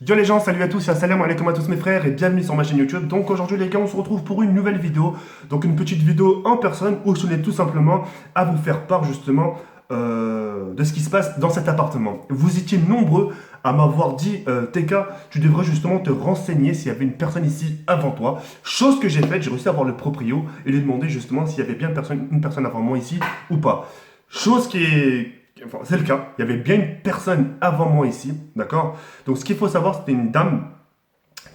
Yo les gens, salut à tous et assalamu alaikum à tous mes frères et bienvenue sur ma chaîne YouTube. Donc aujourd'hui les gars, on se retrouve pour une nouvelle vidéo. Donc une petite vidéo en personne où je tenais tout simplement à vous faire part justement de ce qui se passe dans cet appartement. Vous étiez nombreux à m'avoir dit TK, tu devrais justement te renseigner s'il y avait une personne ici avant toi. Chose que j'ai faite, j'ai réussi à voir le proprio et lui demander justement s'il y avait bien une personne avant moi ici ou pas. Chose qui est... Enfin, c'est le cas, il y avait bien une personne avant moi ici, d'accord. Donc ce qu'il faut savoir, c'était une dame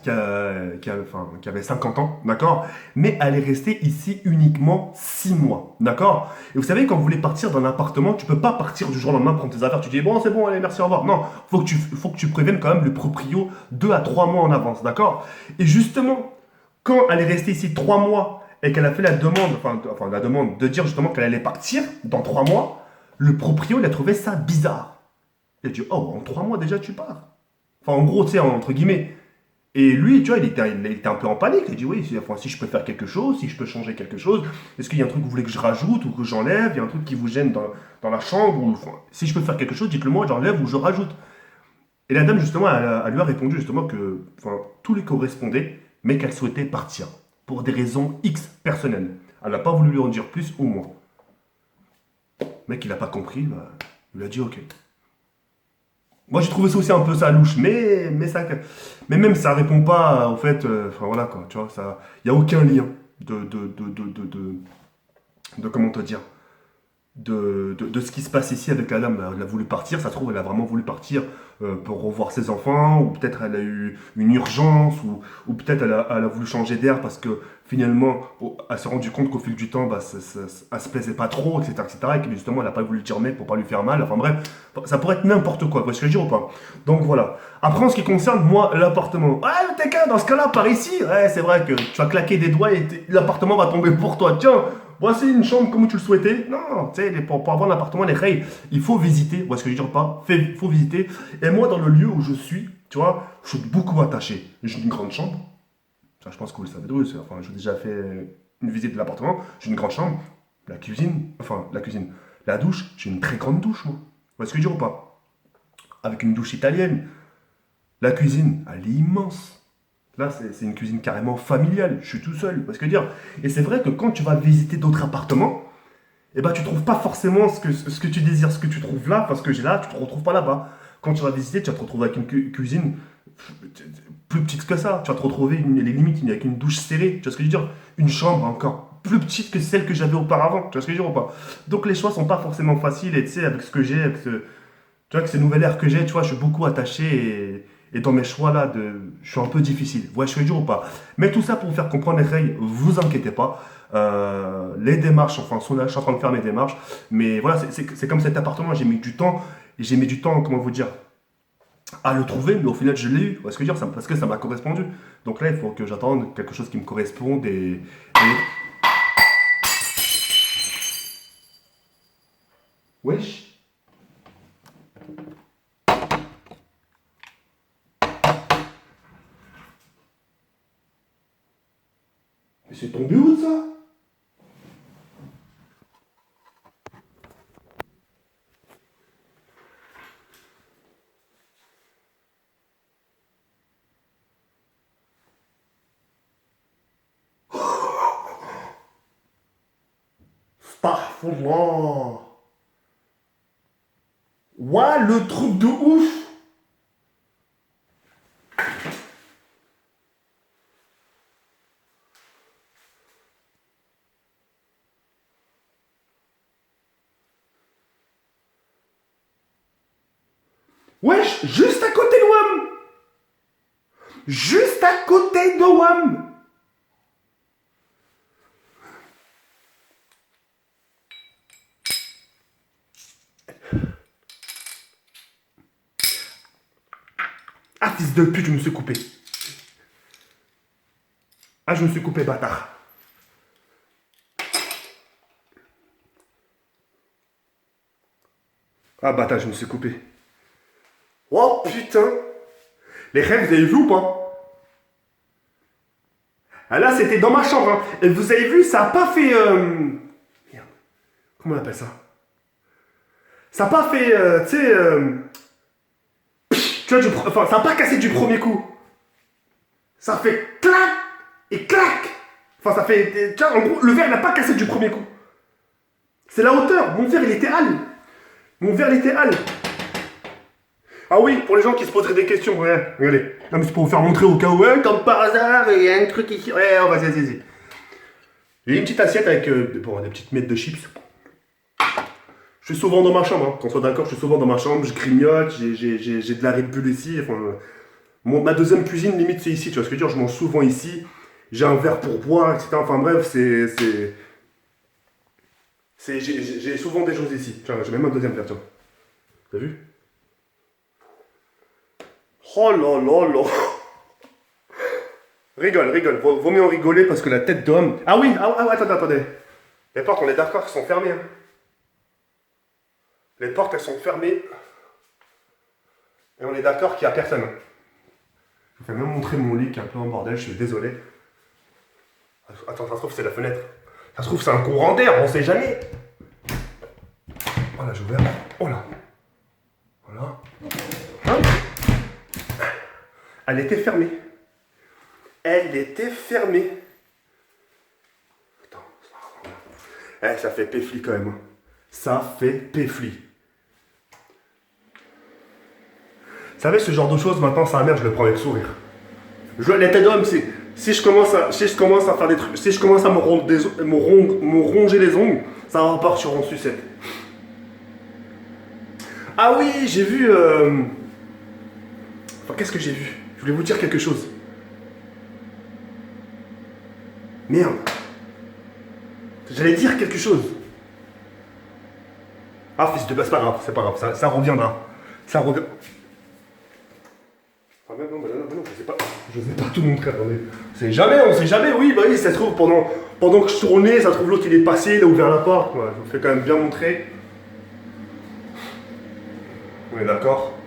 qui avait 50 ans, d'accord. Mais elle est restée ici uniquement 6 mois, d'accord. Et vous savez, quand vous voulez partir d'un appartement, tu peux pas partir du jour au lendemain, prendre tes affaires, tu dis bon c'est bon, allez merci, au revoir. Non, faut que tu préviennes quand même le proprio 2 à 3 mois en avance, d'accord. Et justement, quand elle est restée ici 3 mois et qu'elle a fait la demande, enfin la demande de dire justement qu'elle allait partir dans 3 mois, le proprio, il a trouvé ça bizarre. Il a dit, oh, en 3 mois déjà, tu pars. Enfin, en gros, tu sais, entre guillemets. Et lui, tu vois, il était un peu en panique. Il a dit, oui, si je peux faire quelque chose, si je peux changer quelque chose, est-ce qu'il y a un truc que vous voulez que je rajoute ou que j'enlève? Il y a un truc qui vous gêne dans la chambre ou, enfin, si je peux faire quelque chose, dites-le moi, j'enlève ou je rajoute. Et la dame, justement, elle lui a répondu justement que enfin, tout lui correspondait, mais qu'elle souhaitait partir pour des raisons X personnelles. Elle n'a pas voulu lui en dire plus ou moins. Le mec, il n'a pas compris, bah, il lui a dit, ok. Moi, j'ai trouvé ça aussi un peu ça louche, mais même ça répond pas au fait, enfin voilà quoi, tu vois, ça, il y a aucun lien de comment te dire, de ce qui se passe ici avec la dame. Elle a voulu partir, ça se trouve, elle a vraiment voulu partir pour revoir ses enfants, ou peut-être elle a eu une urgence, ou peut-être elle a voulu changer d'air parce que finalement, elle s'est rendue compte qu'au fil du temps, bah, elle se plaisait pas trop, etc., etc., et que justement, elle n'a pas voulu le dire au mec pour pas lui faire mal. Enfin bref, ça pourrait être n'importe quoi, vous voyez ce que je veux dire ou pas? Donc voilà. Après, en ce qui concerne, moi, l'appartement. Ah, t'es qu'un, dans ce cas-là, par ici, ouais, c'est vrai que tu vas claquer des doigts et l'appartement va tomber pour toi. Tiens, voici une chambre comme tu le souhaitais. Non, tu sais, pour avoir un appartement, les règles, il faut visiter. Vous voyez ce que je veux dire ou pas? Il faut visiter. Et moi, dans le lieu où je suis, tu vois, je suis beaucoup attaché. J'ai une grande chambre. Ça, je pense que vous le savez tous. Enfin, j'ai déjà fait une visite de l'appartement. J'ai une grande chambre. La cuisine. La douche, j'ai une très grande douche, moi. Vous voyez ce que je veux dire ou pas? Avec une douche italienne. La cuisine, elle est immense. Là, c'est une cuisine carrément familiale. Je suis tout seul. Vous voyez ce que je veux dire? Et c'est vrai que quand tu vas visiter d'autres appartements, eh ben, tu trouves pas forcément ce que tu désires, ce que tu trouves là, parce que j'ai là, tu te retrouves pas là-bas. Quand tu vas visiter, tu vas te retrouver avec une cuisine plus petite que ça. Tu vas te retrouver, les limites, avec une douche serrée. Tu vois ce que je veux dire? Une chambre encore plus petite que celle que j'avais auparavant. Tu vois ce que je veux dire ou pas? Donc les choix sont pas forcément faciles. Et tu sais, avec ce que j'ai, tu vois, avec ces nouvelles airs que j'ai, tu vois, je suis beaucoup attaché et dans mes choix là, je suis un peu difficile. Ouais, je veux dire ou pas? Mais tout ça pour vous faire comprendre les règles, vous inquiétez pas. Les démarches, enfin, sont là, je suis en train de faire mes démarches. Mais voilà, c'est comme cet appartement, j'ai mis du temps. Et j'ai mis du temps, comment vous dire, à le trouver, mais au final, je l'ai eu. Vous voyez ce que je veux dire? Parce que ça m'a correspondu. Donc là, il faut que j'attende quelque chose qui me corresponde Wesh. Mais c'est tombé où ça? Astaghfirullah. Ouais, le truc de ouf. Wesh, juste à côté de WAM. Juste à côté de WAM. Ah, fils de pute, je me suis coupé. Ah, je me suis coupé, bâtard. Ah, bâtard, je me suis coupé. Oh, putain. Les rêves, vous avez vu ou pas? Ah, là, c'était dans ma chambre. Hein. Et vous avez vu, ça a pas fait... Merde. Comment on appelle ça? Ça a pas fait, tu sais... Tu vois, enfin, ça n'a pas cassé du premier coup. Ça fait clac et clac. Enfin, ça fait... Tu vois, en gros, le verre n'a pas cassé du premier coup. C'est la hauteur. Mon verre, il était hal. Mon verre, il était hal. Ah oui, pour les gens qui se poseraient des questions, ouais, regardez. Non, mais c'est pour vous faire montrer au cas où, ouais, comme par hasard, il y a un truc ici. Ouais, on va, vas-y. J'ai une petite assiette avec bon, des petites miettes de chips. Je suis souvent dans ma chambre, hein. Qu'on soit d'accord, je suis souvent dans ma chambre, je grignote, j'ai de la Red Bull ici. Enfin, ma deuxième cuisine, limite, c'est ici, tu vois ce que je veux dire, je mange souvent ici. J'ai un verre pour boire, etc. Enfin bref, j'ai souvent des choses ici. Tiens, j'ai même un deuxième verre, tiens. T'as vu? Oh là là là. Rigole. Vaut mieux en rigoler parce que la tête d'homme... Ah oui, attendez. Les portes, on est d'accord, elles sont fermées. Hein. Les portes, elles sont fermées. Et on est d'accord qu'il n'y a personne. Je vais même montrer mon lit qui est un peu en bordel, je suis désolé. Attends, ça se trouve, c'est la fenêtre. Ça se trouve, c'est un courant d'air, on sait jamais. Voilà, j'ai ouvert. Oh là. Voilà. Hein? Elle était fermée. Attends, ça fait péfli quand même. Hein. Ça fait péfli. Vous savez, ce genre de choses, maintenant, ça merde, je le prends avec sourire. Les têtes d'homme, c'est... Si je commence à faire des trucs, si je commence à me ronger les ongles, ça va repartir en sucette. Ah oui, j'ai vu... Enfin, qu'est-ce que j'ai vu? Je voulais vous dire quelque chose. Merde. J'allais dire quelque chose. Ah, fils de... Bah, c'est pas grave, ça reviendra. Ça revient... Ah ben non, je sais pas tout montrer, attendez. On sait jamais, oui, bah oui, ça se trouve, pendant que je tournais, ça se trouve l'autre il est passé, il a ouvert la porte, ouais, je vous fais quand même bien montrer. On est d'accord?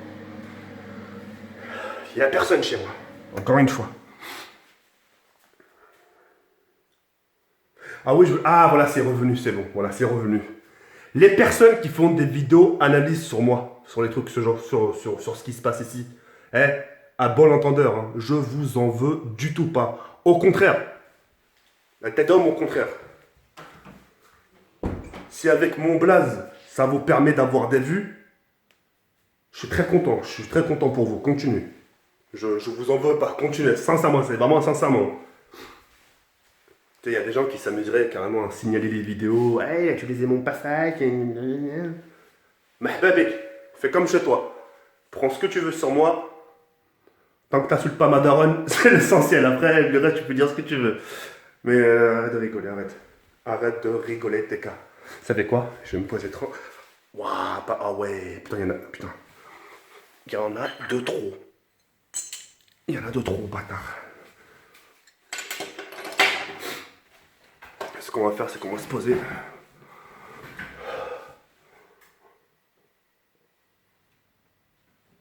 Il n'y a personne chez moi, encore une fois. Ah oui, voilà, c'est revenu, c'est bon, voilà, c'est revenu. Les personnes qui font des vidéos analyses sur moi, sur les trucs, sur ce qui se passe ici, à bon entendeur, hein, je vous en veux du tout pas. Au contraire, la tête d'homme, au contraire. Si avec mon blaze, ça vous permet d'avoir des vues, je suis très content pour vous. Continuez. Je vous en veux pas. Continuez. Sincèrement, c'est vraiment sincèrement. Il y a des gens qui s'amuseraient carrément à signaler les vidéos. Hey, tu lisais mon passage. Mais bébé, fais comme chez toi. Prends ce que tu veux sur moi. Tant que t'insultes pas ma daronne, c'est l'essentiel. Après, le reste, tu peux dire ce que tu veux. Mais arrête de rigoler, arrête. Arrête de rigoler, TK. Ça fait quoi? Je vais me poser trop. Waouh, ah ouais, putain, il y en a. Putain. Il y en a de trop. Il y en a de trop, bâtard. Ce qu'on va faire, c'est qu'on va se poser.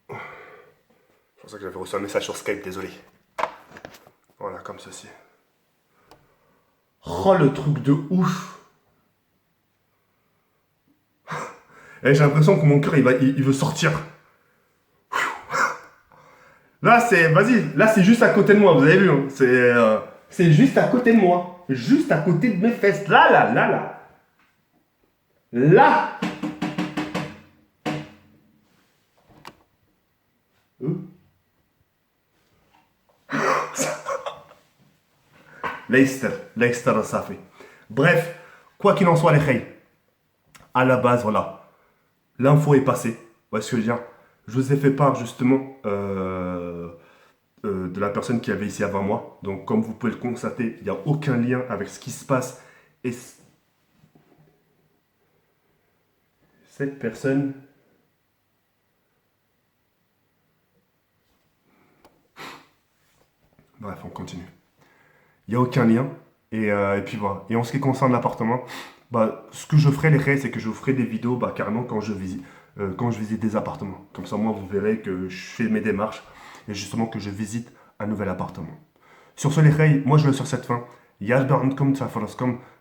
C'est pour ça que j'avais reçu un message sur Skype, désolé. Voilà, comme ceci. Oh, le truc de ouf. Et j'ai l'impression que mon cœur, il veut sortir. Là, c'est juste à côté de moi, vous avez vu, hein, c'est juste à côté de moi. Juste à côté de mes fesses. Là. Là. Leicester, ça fait. Bref, quoi qu'il en soit, les khayr, à la base, voilà, l'info est passée. Vous voyez ce que je veux dire? Je vous ai fait part, justement, de la personne qui avait ici avant moi. Donc, comme vous pouvez le constater, il n'y a aucun lien avec ce qui se passe. Et cette personne... Bref, on continue. Il n'y a aucun lien. Et puis voilà. Et en ce qui concerne l'appartement, ce que je ferai, les khayr, c'est que je vous ferai des vidéos carrément quand je visite des appartements. Comme ça, moi, vous verrez que je fais mes démarches et justement que je visite un nouvel appartement. Sur ce, les khayr, moi, je le sur cette fin.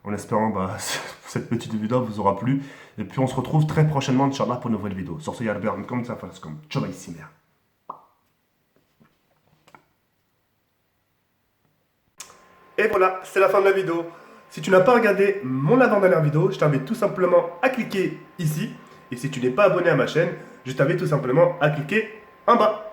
En espérant cette petite vidéo vous aura plu. Et puis, on se retrouve très prochainement, Inch'Allah, pour une nouvelle vidéo. Sur ce, ciao, ici, Et voilà, c'est la fin de la vidéo. Si tu n'as pas regardé mon avant-dernière vidéo, je t'invite tout simplement à cliquer ici. Et si tu n'es pas abonné à ma chaîne, je t'invite tout simplement à cliquer en bas.